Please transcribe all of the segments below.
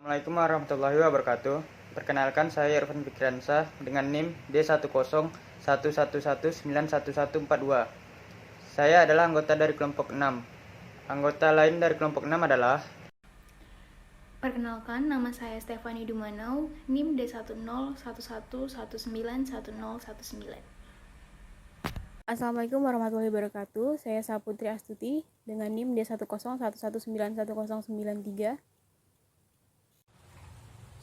Assalamualaikum warahmatullahi wabarakatuh. Perkenalkan, saya Irfan Fikriansah dengan NIM D1011191142. Saya adalah anggota dari kelompok 6. Anggota lain dari kelompok 6 adalah Perkenalkan, nama saya Stefani Dumanau, NIM D1011111019. Assalamualaikum warahmatullahi wabarakatuh. Saya Saputri Astuti dengan NIM D1011191093.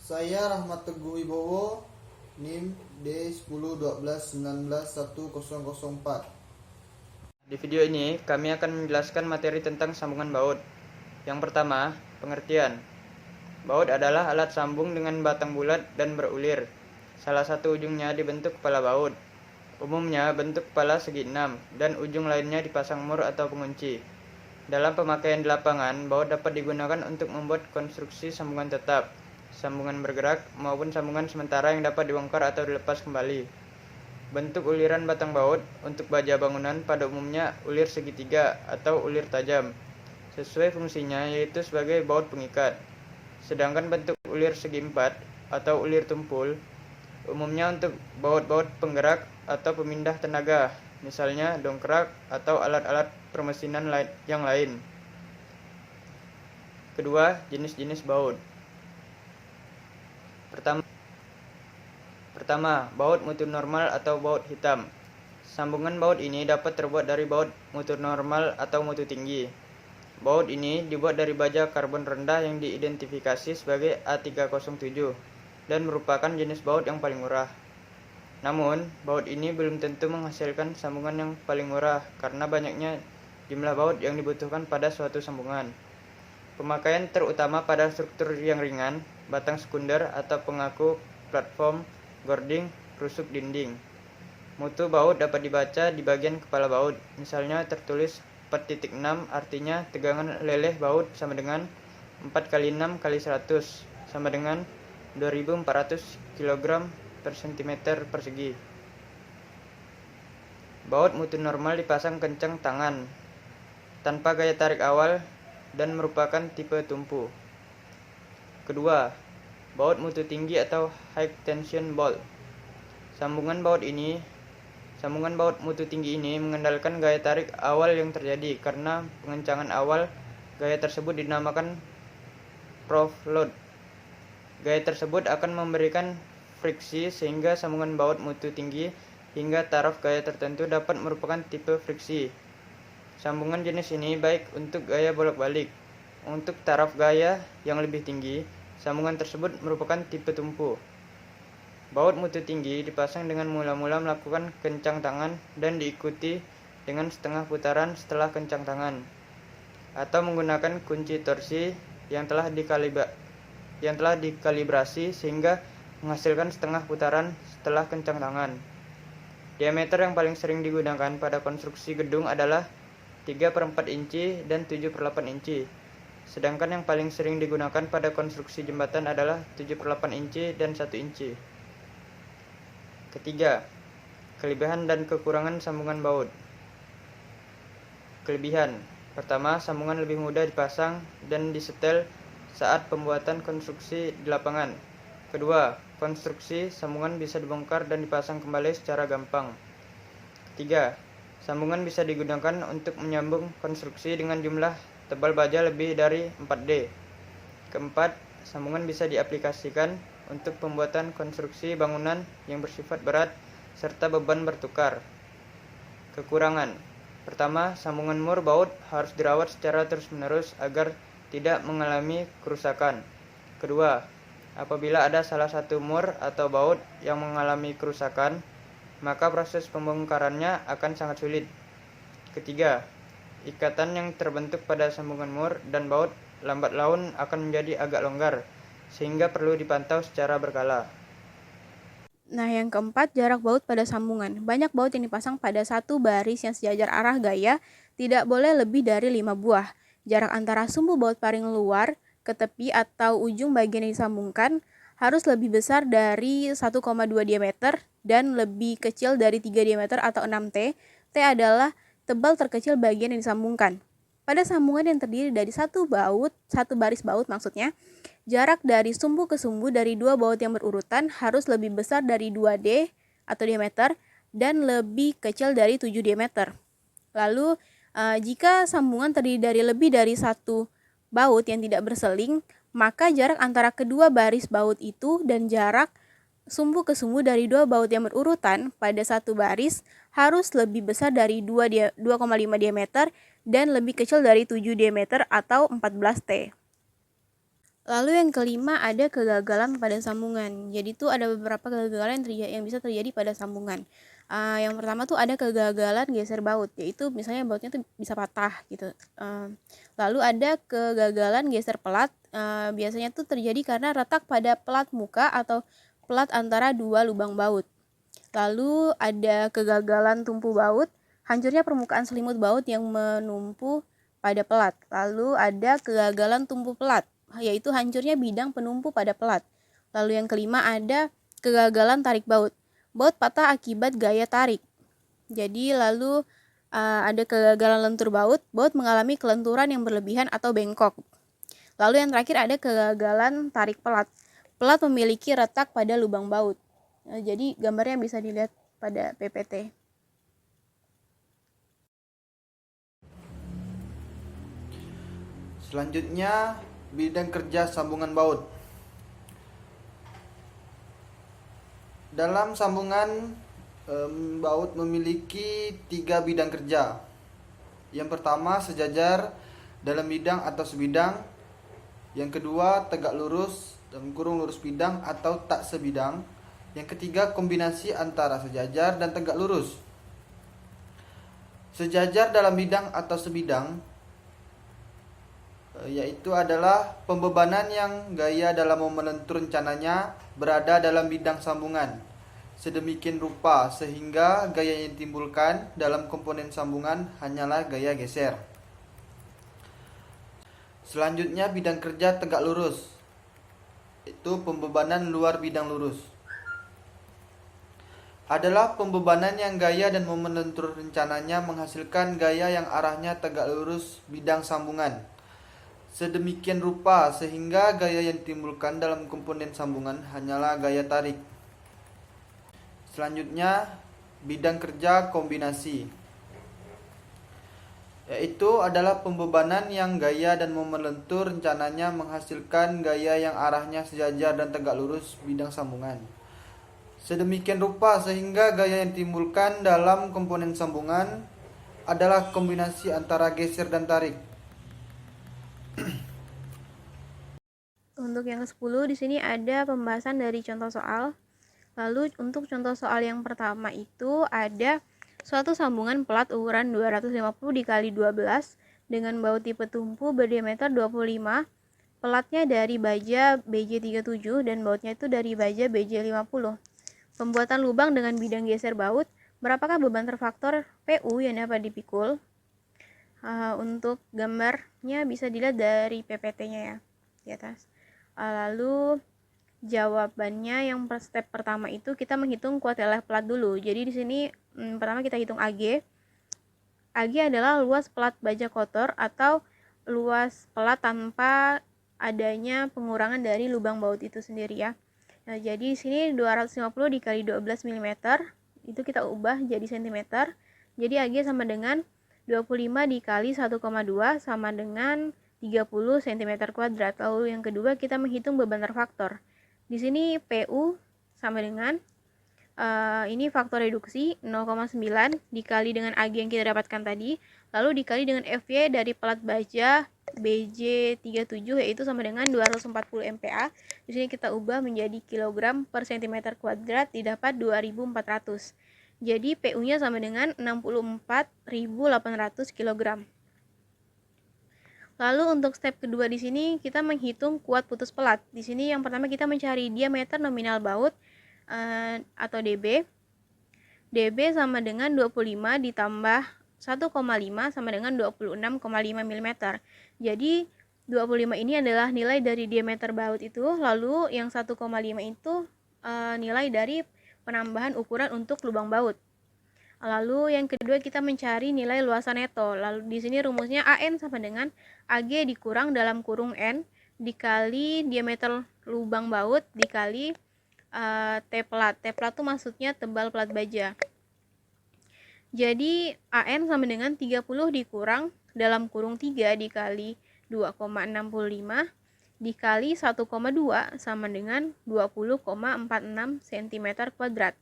Saya Rahmat Teguh Wibowo, NIM D101219111004. Di video ini kami akan menjelaskan materi tentang sambungan baut. Yang pertama, pengertian. Baut adalah alat sambung dengan batang bulat dan berulir. Salah satu ujungnya dibentuk kepala baut. Umumnya bentuk kepala segi 6 dan ujung lainnya dipasang mur atau pengunci. Dalam pemakaian di lapangan, baut dapat digunakan untuk membuat konstruksi sambungan tetap, sambungan bergerak, maupun sambungan sementara yang dapat dibongkar atau dilepas kembali. Bentuk uliran batang baut untuk baja bangunan pada umumnya ulir segitiga atau ulir tajam, sesuai fungsinya yaitu sebagai baut pengikat. Sedangkan bentuk ulir segi 4 atau ulir tumpul umumnya untuk baut-baut penggerak atau pemindah tenaga, misalnya dongkrak atau alat-alat permesinan yang lain. Kedua, jenis-jenis baut. Pertama, baut mutu normal atau baut hitam. Sambungan baut ini dapat terbuat dari baut mutu normal atau mutu tinggi. Baut ini dibuat dari baja karbon rendah yang diidentifikasi sebagai A307 dan merupakan jenis baut yang paling murah. Namun, baut ini belum tentu menghasilkan sambungan yang paling murah karena banyaknya jumlah baut yang dibutuhkan pada suatu sambungan. Pemakaian terutama pada struktur yang ringan, batang sekunder atau pengaku platform, gording, rusuk dinding. Mutu baut dapat dibaca di bagian kepala baut, misalnya tertulis 4.6, artinya tegangan leleh baut sama dengan 4x6x100 sama dengan 2400 kg per cm persegi. Baut mutu normal dipasang kencang tangan tanpa gaya tarik awal dan merupakan tipe tumpu. Kedua, baut mutu tinggi atau high tension bolt. Sambungan baut mutu tinggi ini mengandalkan gaya tarik awal yang terjadi karena pengencangan awal gaya tersebut dinamakan proof load. Gaya tersebut akan memberikan friksi sehingga sambungan baut mutu tinggi hingga taraf gaya tertentu dapat merupakan tipe friksi. Sambungan jenis ini baik untuk gaya bolak-balik. Untuk taraf gaya yang lebih tinggi, sambungan tersebut merupakan tipe tumpu. Baut mutu tinggi dipasang dengan mula-mula melakukan kencang tangan dan diikuti dengan setengah putaran setelah kencang tangan, atau menggunakan kunci torsi yang telah dikalibrasi sehingga menghasilkan setengah putaran setelah kencang tangan. Diameter yang paling sering digunakan pada konstruksi gedung adalah 3/4 inci dan 7/8 inci. Sedangkan yang paling sering digunakan pada konstruksi jembatan adalah 7/8 inci dan 1 inci. Ketiga, kelebihan dan kekurangan sambungan baut. Kelebihan. Pertama, sambungan lebih mudah dipasang dan disetel saat pembuatan konstruksi di lapangan. Kedua, konstruksi sambungan bisa dibongkar dan dipasang kembali secara gampang. Ketiga, sambungan bisa digunakan untuk menyambung konstruksi dengan jumlah tebal baja lebih dari 4D. Keempat, sambungan bisa diaplikasikan untuk pembuatan konstruksi bangunan yang bersifat berat serta beban bertukar. Kekurangan. Pertama, sambungan mur baut harus dirawat secara terus-menerus agar tidak mengalami kerusakan. Kedua, apabila ada salah satu mur atau baut yang mengalami kerusakan, maka proses pembongkarannya akan sangat sulit. Ketiga, ikatan yang terbentuk pada sambungan mur dan baut lambat laun akan menjadi agak longgar, sehingga perlu dipantau secara berkala. Nah, yang keempat, jarak baut pada sambungan. Banyak baut yang dipasang pada satu baris yang sejajar arah gaya tidak boleh lebih dari 5 buah. Jarak antara sumbu baut paling luar ke tepi atau ujung bagian yang disambungkan harus lebih besar dari 1,2 diameter dan lebih kecil dari 3 diameter atau 6T. T adalah tebal terkecil bagian yang disambungkan. Pada sambungan yang terdiri dari satu baris baut maksudnya, Jarak dari sumbu ke sumbu dari dua baut yang berurutan harus lebih besar dari 2D atau diameter dan lebih kecil dari 7 diameter. Lalu, jika sambungan terdiri dari lebih dari satu baut yang tidak berseling, maka jarak antara kedua baris baut itu dan jarak sumbu ke sumbu dari dua baut yang berurutan pada satu baris harus lebih besar dari 2,5 diameter dan lebih kecil dari 7 diameter atau 14T. Lalu yang kelima ada kegagalan pada sambungan. Jadi itu ada beberapa kegagalan yang bisa terjadi pada sambungan. Yang pertama tuh ada kegagalan geser baut, yaitu misalnya bautnya tuh bisa patah gitu. Lalu ada kegagalan geser pelat, biasanya tuh terjadi karena retak pada pelat muka atau pelat antara dua lubang baut. Lalu ada kegagalan tumpu baut, hancurnya permukaan selimut baut yang menumpu pada pelat. Lalu ada kegagalan tumpu pelat, yaitu hancurnya bidang penumpu pada pelat. Lalu yang kelima ada kegagalan tarik baut. Baut patah akibat gaya tarik. Jadi lalu ada kegagalan lentur baut. Baut mengalami kelenturan yang berlebihan atau bengkok. Lalu yang terakhir ada kegagalan tarik pelat. Pelat memiliki retak pada lubang baut. Jadi gambarnya bisa dilihat pada PPT. Selanjutnya, bidang kerja sambungan baut. Dalam sambungan baut memiliki 3 bidang kerja. Yang pertama, sejajar dalam bidang atau sebidang. Yang kedua, tegak lurus dalam kurung lurus bidang atau tak sebidang. Yang ketiga, kombinasi antara sejajar dan tegak lurus. Sejajar dalam bidang atau sebidang yaitu adalah pembebanan yang gaya dalam momen lentur rencananya berada dalam bidang sambungan sedemikian rupa sehingga gaya yang ditimbulkan dalam komponen sambungan hanyalah gaya geser. Selanjutnya, bidang kerja tegak lurus, itu pembebanan luar bidang lurus. Adalah pembebanan yang gaya dan momen lentur rencananya menghasilkan gaya yang arahnya tegak lurus bidang sambungan sedemikian rupa sehingga gaya yang ditimbulkan dalam komponen sambungan hanyalah gaya tarik. Selanjutnya, bidang kerja kombinasi, yaitu adalah pembebanan yang gaya dan momen lentur rencananya menghasilkan gaya yang arahnya sejajar dan tegak lurus bidang sambungan sedemikian rupa sehingga gaya yang ditimbulkan dalam komponen sambungan adalah kombinasi antara geser dan tarik. Untuk yang ke-10 di sini ada pembahasan dari contoh soal. Lalu untuk contoh soal yang pertama itu ada suatu sambungan pelat ukuran 250 dikali 12 dengan baut tipe tumpu berdiameter 25. Pelatnya dari baja BJ37 dan bautnya itu dari baja BJ50. Pembuatan lubang dengan bidang geser baut. Berapakah beban terfaktor PU yang dapat dipikul? Untuk gambarnya bisa dilihat dari PPT-nya ya di atas. Lalu jawabannya yang step pertama itu kita menghitung kuartiler pelat dulu. Jadi di sini pertama kita hitung AG. AG adalah luas pelat baja kotor atau luas pelat tanpa adanya pengurangan dari lubang baut itu sendiri ya. Nah, jadi di sini 250 dikali 12 mm itu kita ubah jadi cm. Jadi AG sama dengan 25 dikali 1,2 sama dengan 30 cm². Lalu yang kedua kita menghitung beban terfaktor. Di sini PU sama dengan ini faktor reduksi 0,9 dikali dengan AG yang kita dapatkan tadi, lalu dikali dengan FY dari pelat baja BJ37 yaitu sama dengan 240 MPa. Di sini kita ubah menjadi kilogram per cm², didapat 2400. Jadi PU-nya sama dengan 64.800 kg. Lalu untuk step kedua di sini kita menghitung kuat putus pelat. Di sini yang pertama kita mencari diameter nominal baut atau DB. DB sama dengan 25 ditambah 1,5 sama dengan 26,5 mm. Jadi 25 ini adalah nilai dari diameter baut itu, lalu yang 1,5 itu nilai dari penambahan ukuran untuk lubang baut. Lalu yang kedua kita mencari nilai luasan neto. Lalu di sini rumusnya AN sama dengan AG dikurang dalam kurung N dikali diameter lubang baut dikali T plat. T plat tuh maksudnya tebal plat baja. Jadi AN sama dengan 30 dikurang dalam kurung 3 dikali 2,65 dikali 1,2 sama dengan 20,46 cm kuadrat.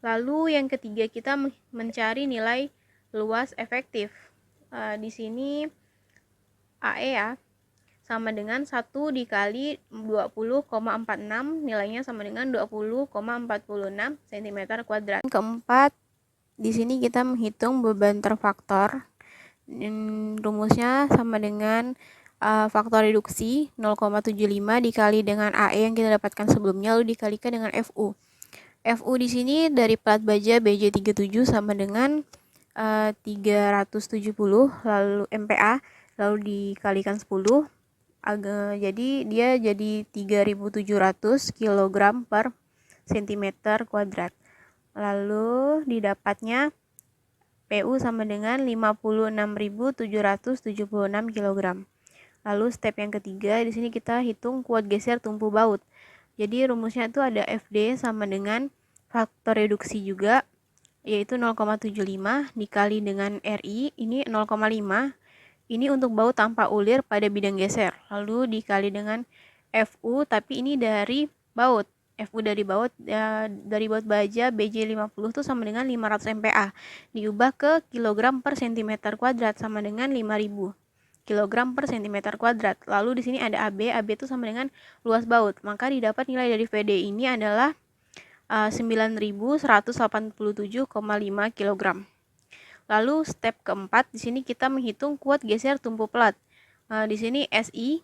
Lalu yang ketiga kita mencari nilai luas efektif. Di sini AE ya sama dengan 1 dikali 20,46 nilainya sama dengan 20,46 cm kuadrat. Keempat, di sini kita menghitung beban terfaktor. Rumusnya sama dengan faktor reduksi 0,75 dikali dengan AE yang kita dapatkan sebelumnya lalu dikalikan dengan FU. FU di sini dari plat baja BJ37 sama dengan 370 lalu MPa lalu dikalikan 10 jadi dia jadi 3.700 kg per cm kuadrat. Lalu didapatnya PU sama dengan 56.776 kg. Lalu step yang ketiga, di sini kita hitung kuat geser tumpu baut. Jadi rumusnya itu ada FD sama dengan faktor reduksi juga, yaitu 0,75 dikali dengan RI, ini 0,5. Ini untuk baut tanpa ulir pada bidang geser. Lalu dikali dengan FU, tapi ini dari baut. FU dari baut baja BJ50 itu sama dengan 500 MPa. Diubah ke kilogram per cm kuadrat sama dengan 5000 kilogram per cm kuadrat. Lalu di sini ada AB. AB itu sama dengan luas baut. Maka didapat nilai dari VD ini adalah 9187,5 kg. Lalu step keempat, di sini kita menghitung kuat geser tumpu plat. Di sini SI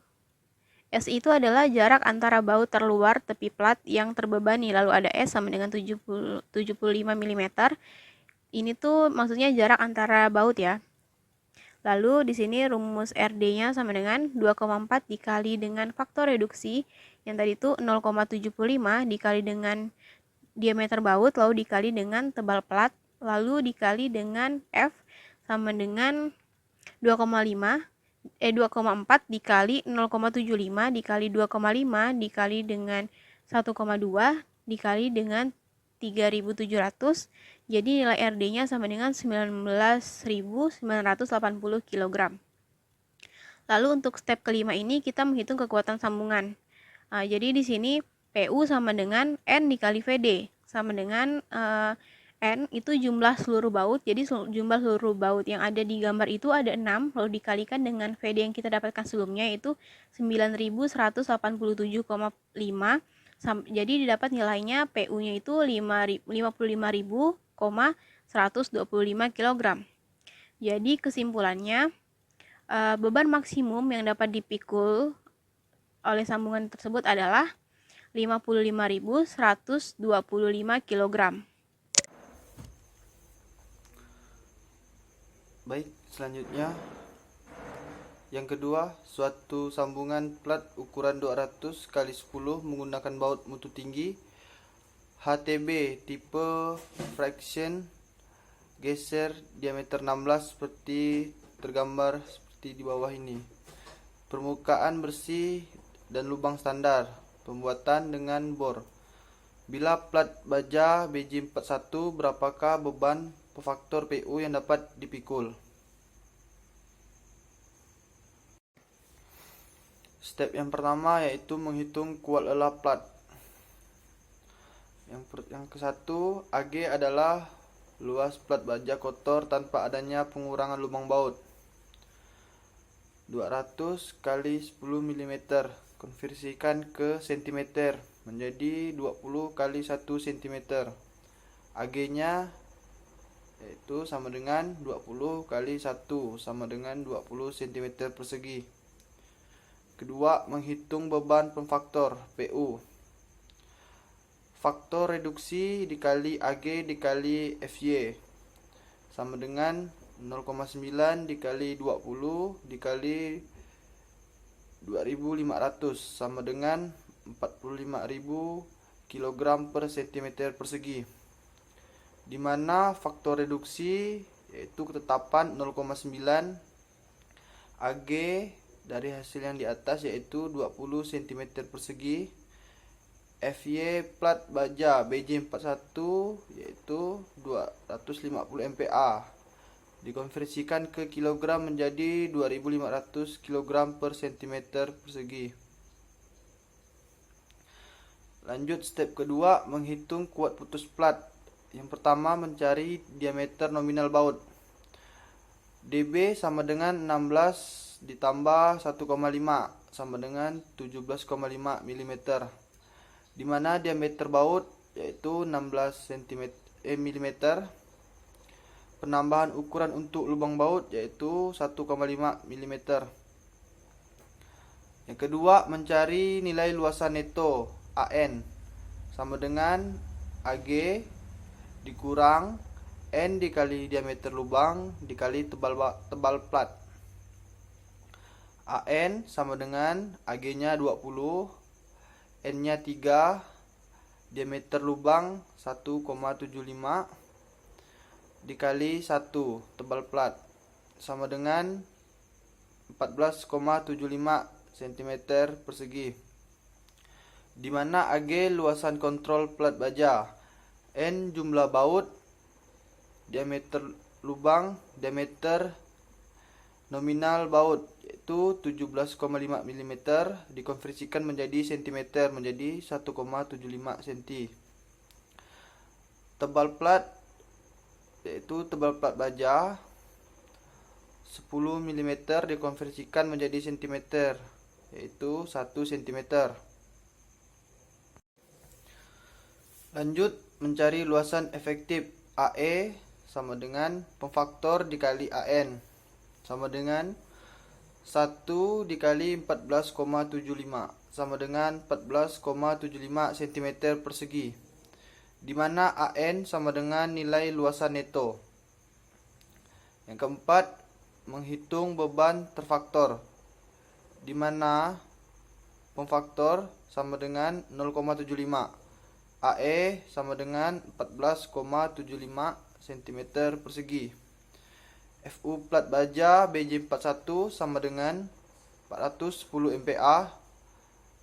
itu adalah jarak antara baut terluar tepi plat yang terbebani. Lalu ada S sama dengan 75 mm. Ini tuh maksudnya jarak antara baut ya. Lalu di sini rumus RD-nya sama dengan 2,4 dikali dengan faktor reduksi. Yang tadi itu 0,75 dikali dengan diameter baut lalu dikali dengan tebal plat lalu dikali dengan F sama dengan 2,4 dikali 0,75 dikali 2,5 dikali dengan 1,2 dikali dengan 3.700. Jadi nilai RD-nya sama dengan 19.980 kg. Lalu untuk step kelima ini kita menghitung kekuatan sambungan. Jadi di sini PU sama dengan N dikali VD sama dengan N itu jumlah seluruh baut. Jadi jumlah seluruh baut yang ada di gambar itu ada 6 lalu dikalikan dengan VD yang kita dapatkan sebelumnya itu 9187,5. Jadi didapat nilainya PU-nya itu 55.125 kg. Jadi kesimpulannya beban maksimum yang dapat dipikul oleh sambungan tersebut adalah 55.125 kg. Baik, selanjutnya yang kedua, suatu sambungan plat ukuran 200 x 10 menggunakan baut mutu tinggi HTB tipe fraction geser diameter 16 seperti tergambar seperti di bawah ini. Permukaan bersih dan lubang standar. Pembuatan dengan bor. Bila plat baja BJ41, berapakah beban faktor PU yang dapat dipikul? Step yang pertama yaitu menghitung kuat lelah plat. Yang ke-1, AG adalah luas plat baja kotor tanpa adanya pengurangan lubang baut. 200 kali 10 mm, konversikan ke cm menjadi 20 kali 1 cm. AG-nya yaitu sama dengan 20 kali 1 sama dengan 20 cm persegi. Kedua, menghitung beban pemfaktor PU. Faktor reduksi dikali AG dikali FY sama dengan 0,9 dikali 20 dikali 2500 sama dengan 45.000 kg per cm persegi, di mana faktor reduksi yaitu ketetapan 0,9 AG dari hasil yang di atas, yaitu 20 cm persegi. FY plat baja BJ41 yaitu 250 MPa. Dikonversikan ke kilogram menjadi 2500 kg per cm persegi. Lanjut step kedua, menghitung kuat putus plat. Yang pertama, mencari diameter nominal baut. DB sama dengan 16 ditambah 1,5 sama dengan 17,5 mm. Di mana diameter baut yaitu 16 mm. Penambahan ukuran untuk lubang baut yaitu 1,5 mm. Yang kedua, mencari nilai luasan neto AN sama dengan AG dikurang N dikali diameter lubang dikali tebal plat. AN sama dengan AG-nya 20, N-nya 3, diameter lubang 1,75 dikali 1 tebal plat sama dengan 14,75 cm persegi. Di mana AG luasan kontrol plat baja, N jumlah baut, diameter lubang, diameter nominal baut yaitu 17,5 mm dikonversikan menjadi cm menjadi 1,75 cm. Tebal plat yaitu tebal plat baja 10 mm dikonversikan menjadi cm yaitu 1 cm. Lanjut mencari luasan efektif AE sama dengan pemfaktor dikali AN sama dengan 1 dikali 14,75 sama dengan 14,75 cm persegi. Di mana AN sama dengan nilai luasan neto. Yang keempat, menghitung beban terfaktor. Di mana pemfaktor sama dengan 0,75. AE sama dengan 14,75 cm persegi. FU plat baja BJ41 sama dengan 410 MPa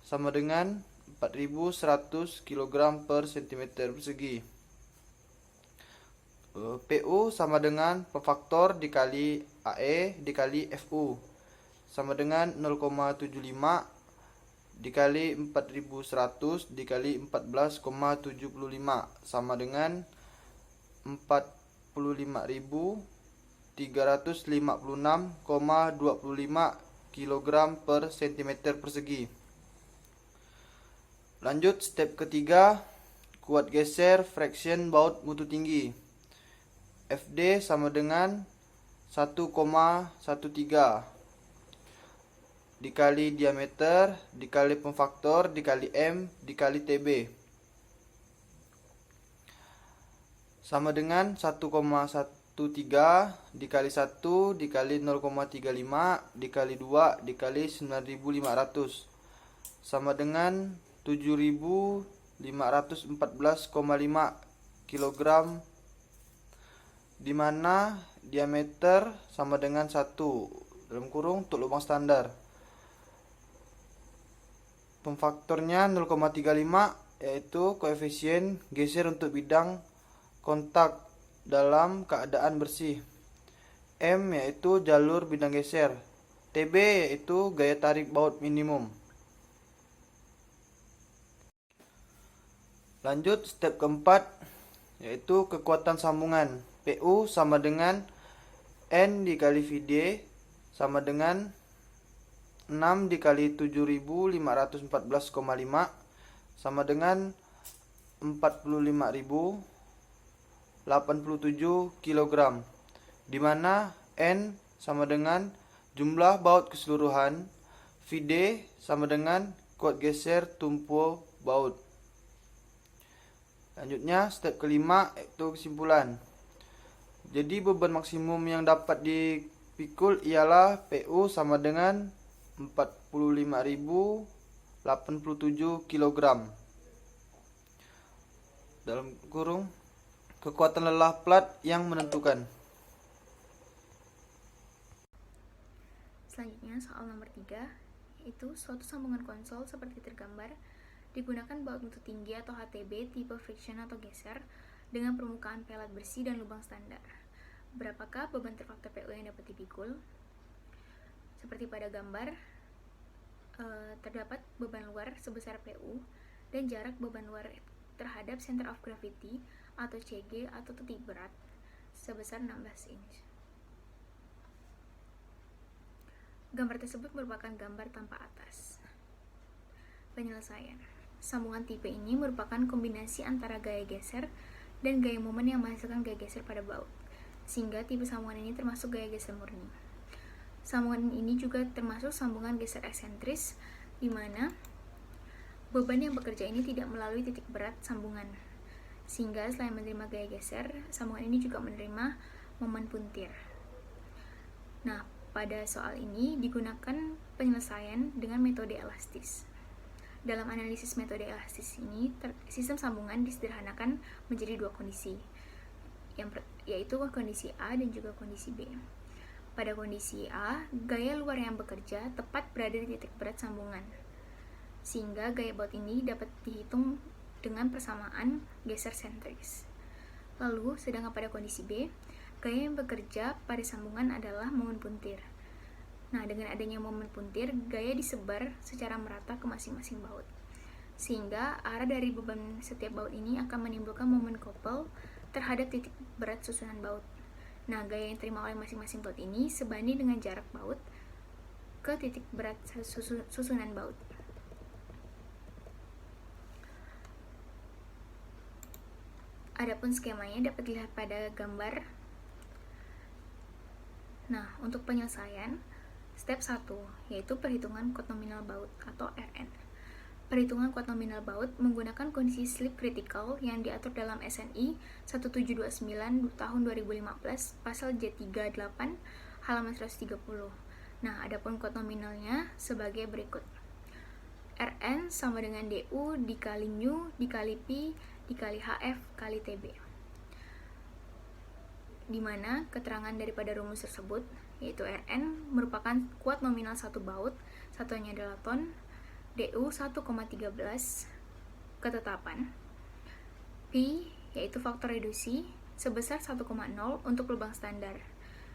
sama dengan 4100 kg per cm persegi. PU sama dengan pemfaktor dikali AE dikali FU sama dengan 0,75 dikali 4100 dikali 14,75 sama dengan 45.356,25 kg per cm persegi. Lanjut step ketiga, kuat geser fraction baut mutu tinggi. FD sama dengan 1,13 dikali diameter dikali pemfaktor dikali M dikali TB sama dengan 1,13 dikali 1 dikali 0,35 dikali 2 dikali 9.500 sama dengan 7.514,5 kg, di mana diameter sama dengan 1 dalam kurung untuk lubang standar. Pemfaktornya 0,35 yaitu koefisien geser untuk bidang kontak dalam keadaan bersih. M yaitu jalur bidang geser. TB yaitu gaya tarik baut minimum. Lanjut step keempat yaitu kekuatan sambungan. PU sama dengan N dikali VD sama dengan 6 dikali 7.514,5 sama dengan 45.087 kg, di mana N sama dengan jumlah baut keseluruhan, VD sama dengan kuat geser tumpu baut. Lanjutnya step kelima yaitu kesimpulan. Jadi beban maksimum yang dapat dipikul ialah PU sama dengan 45.087 kg. Dalam kurung kekuatan lelah plat yang menentukan. Selanjutnya soal nomor 3, yaitu suatu sambungan konsol seperti tergambar digunakan baut mutu tinggi atau HTB tipe friction atau geser dengan permukaan pelat bersih dan lubang standar. Berapakah beban terfaktor PU yang dapat dipikul? Seperti pada gambar, terdapat beban luar sebesar PU dan jarak beban luar terhadap center of gravity atau CG atau titik berat sebesar 16 inch. Gambar tersebut merupakan gambar tanpa atas. Penyelesaian. Sambungan tipe ini merupakan kombinasi antara gaya geser dan gaya momen yang menghasilkan gaya geser pada baut, sehingga tipe sambungan ini termasuk gaya geser murni. Sambungan ini juga termasuk sambungan geser eksentris, di mana beban yang bekerja ini tidak melalui titik berat sambungan, sehingga selain menerima gaya geser, sambungan ini juga menerima momen puntir. Nah, pada soal ini digunakan penyelesaian dengan metode elastis. Dalam analisis metode elastis ini, sistem sambungan disederhanakan menjadi dua kondisi, yaitu kondisi A dan juga kondisi B. Pada kondisi A, gaya luar yang bekerja tepat berada di titik berat sambungan, sehingga gaya baut ini dapat dihitung dengan persamaan geser sentris. Lalu, sedangkan pada kondisi B, gaya yang bekerja pada sambungan adalah momen puntir. Nah, dengan adanya momen puntir, gaya disebar secara merata ke masing-masing baut, sehingga arah dari beban setiap baut ini akan menimbulkan momen couple terhadap titik berat susunan baut. Nah, gaya yang diterima oleh masing-masing baut ini sebanding dengan jarak baut ke titik berat susunan baut. Adapun skemanya dapat dilihat pada gambar. Nah, untuk penyelesaian, step 1, yaitu perhitungan kuat nominal baut atau RN. Perhitungan kuat nominal baut menggunakan kondisi slip kritikal yang diatur dalam SNI 1729 tahun 2015 pasal J38 halaman 130. Nah, adapun kuat nominalnya sebagai berikut. RN sama dengan DU dikali mu dikali Pi dikali HF kali TB, di mana keterangan daripada rumus tersebut, yaitu Rn merupakan kuat nominal satu baut, satuannya adalah ton, Du 1,13 ketetapan, Pi yaitu faktor reduksi sebesar 1,0 untuk lubang standar,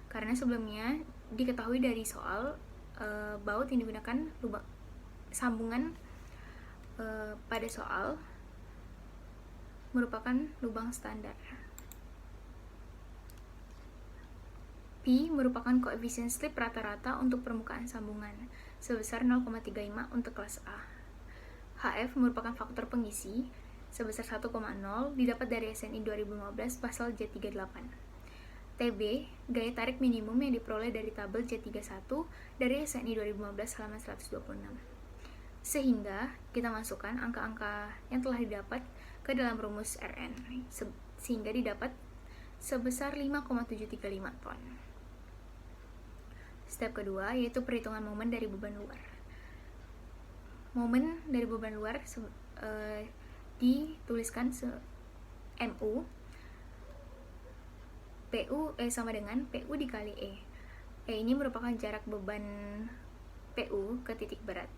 karena sebelumnya diketahui dari soal baut yang digunakan lubang sambungan pada soal merupakan lubang standar. Pi merupakan koefisien slip rata-rata untuk permukaan sambungan sebesar 0,35 untuk kelas A. HF merupakan faktor pengisi sebesar 1,0 didapat dari SNI 2015 pasal J38. TB, gaya tarik minimum yang diperoleh dari tabel J31 dari SNI 2015 halaman 126. Sehingga kita masukkan angka-angka yang telah didapat ke dalam rumus Rn, sehingga didapat sebesar 5,735 ton. Step kedua, yaitu perhitungan momen dari beban luar. Momen dari beban luar dituliskan mu PU sama dengan PU dikali E. E ini merupakan jarak beban PU ke titik berat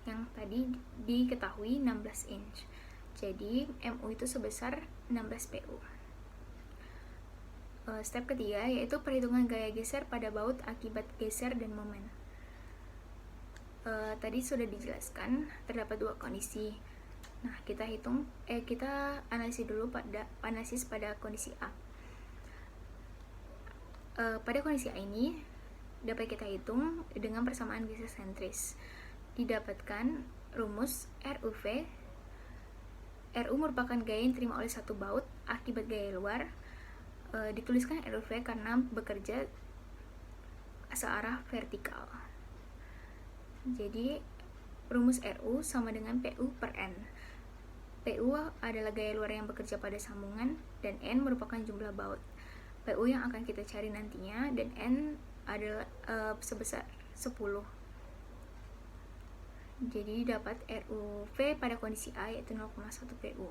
yang tadi diketahui 16 inch. Jadi mu itu sebesar 16 PU. Step ketiga, yaitu perhitungan gaya geser pada baut akibat geser dan momen. Tadi sudah dijelaskan terdapat dua kondisi. Nah, kita analisis dulu pada kondisi A. Pada kondisi A ini dapat kita hitung dengan persamaan geser sentris. Didapatkan rumus RUV. RU merupakan gaya yang diterima oleh satu baut akibat gaya luar. Dituliskan RUV karena bekerja searah vertikal. Jadi rumus RU sama dengan PU per N. PU adalah gaya luar yang bekerja pada sambungan dan N merupakan jumlah baut. PU yang akan kita cari nantinya dan N adalah sebesar 10. Jadi dapat RUV pada kondisi A yaitu 0,1 PU.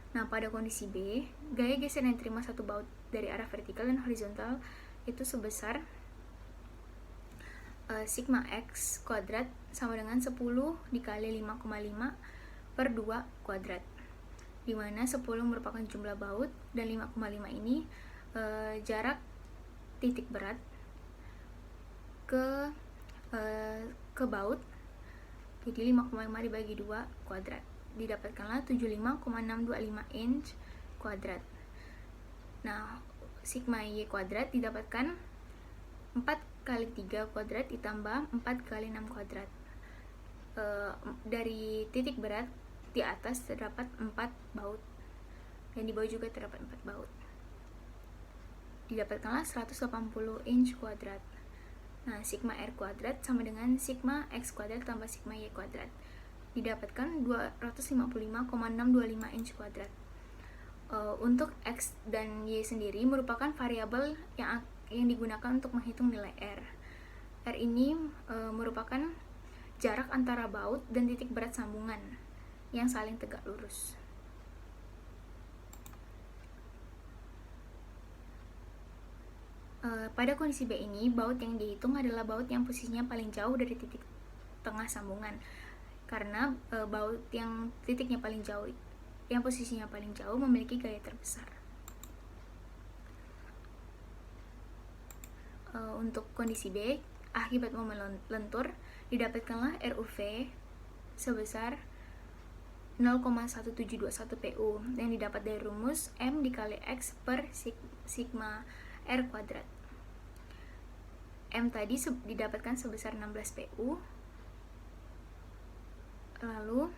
Nah, pada kondisi B, gaya geser yang diterima satu baut dari arah vertikal dan horizontal itu sebesar sigma X kuadrat sama dengan 10 dikali 5,5 per 2 kuadrat, di mana 10 merupakan jumlah baut dan 5,5 ini jarak titik berat ke baut. Jadi 5,5 dibagi 2 kuadrat, didapatkanlah 75,625 inch kuadrat. Nah, sigma Y kuadrat didapatkan 4 kali 3 kuadrat ditambah 4 kali 6 kuadrat. Dari titik berat di atas terdapat 4 baut dan di bawah juga terdapat 4 baut. Didapatkanlah 180 inch kuadrat. Nah, sigma R kuadrat sama dengan sigma X kuadrat tambah sigma Y kuadrat. Didapatkan 255,625 inch kuadrat. Untuk X dan Y sendiri merupakan variabel yang digunakan untuk menghitung nilai R. R ini merupakan jarak antara baut dan titik berat sambungan yang saling tegak lurus. Pada kondisi B ini, baut yang dihitung adalah baut yang posisinya paling jauh dari titik tengah sambungan. Karena baut yang titiknya paling jauh, yang posisinya paling jauh memiliki gaya terbesar. Untuk kondisi B, akibat momen lentur, didapatkanlah RUV sebesar 0,1721 PU yang didapat dari rumus M dikali X per sigma R kuadrat. M tadi didapatkan sebesar 16 PU. Lalu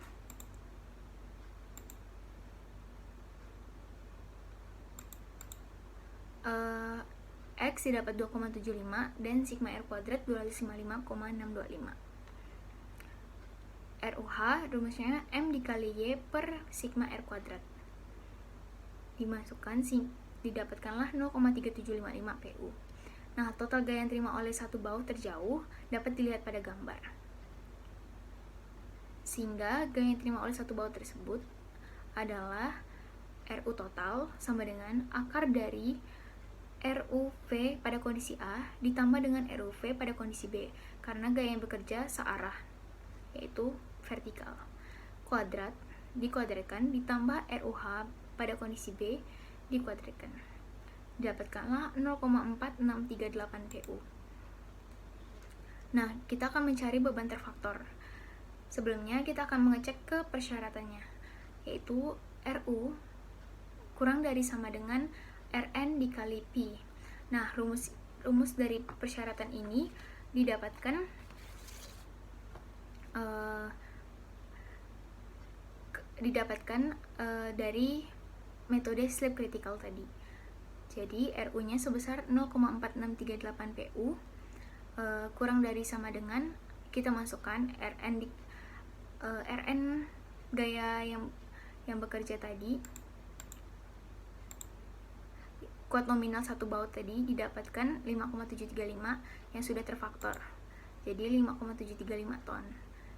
X didapat 2,75 dan sigma R kuadrat 255,625. RUH rumusnya M dikali Y per sigma R kuadrat. Dimasukkan didapatkanlah 0,3755 PU. Nah, total gaya yang terima oleh satu baut terjauh dapat dilihat pada gambar. Sehingga gaya yang terima oleh satu baut tersebut adalah RU total sama dengan akar dari RUV pada kondisi A ditambah dengan RUV pada kondisi B, karena gaya yang bekerja searah, yaitu vertikal. Kuadrat dikuadratkan ditambah RUH pada kondisi B dikuadratkan. Didapatkanlah 0,4638 PU. Nah, kita akan mencari beban terfaktor. Sebelumnya kita akan mengecek ke persyaratannya, yaitu RU kurang dari sama dengan Rn dikali Pi. Nah, rumus dari persyaratan ini didapatkan dari metode slip critical tadi. Jadi RU-nya sebesar 0,4638 PU, kurang dari sama dengan kita masukkan Rn gaya yang bekerja tadi, kuat nominal satu baut tadi didapatkan 5,735 yang sudah terfaktor, jadi 5,735 ton.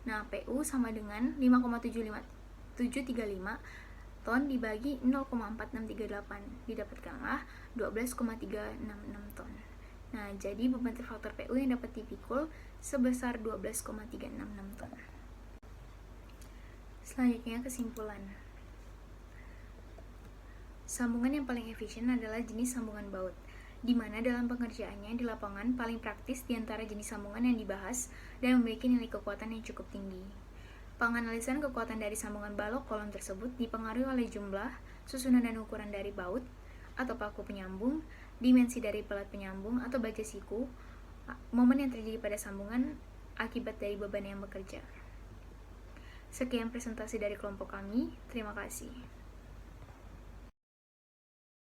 Nah, PU sama dengan 5,735 ton dibagi 0,4638, didapatkanlah 12,366 ton. Nah, jadi beban terfaktor PU yang dapat dipikul sebesar 12,366 ton. Selanjutnya, kesimpulan. Sambungan yang paling efisien adalah jenis sambungan baut, di mana dalam pengerjaannya di lapangan paling praktis di antara jenis sambungan yang dibahas dan memiliki nilai kekuatan yang cukup tinggi. Penganalisan kekuatan dari sambungan balok kolon tersebut dipengaruhi oleh jumlah, susunan dan ukuran dari baut atau paku penyambung, dimensi dari pelat penyambung atau baja siku, momen yang terjadi pada sambungan akibat dari beban yang bekerja. Sekian presentasi dari kelompok kami, terima kasih.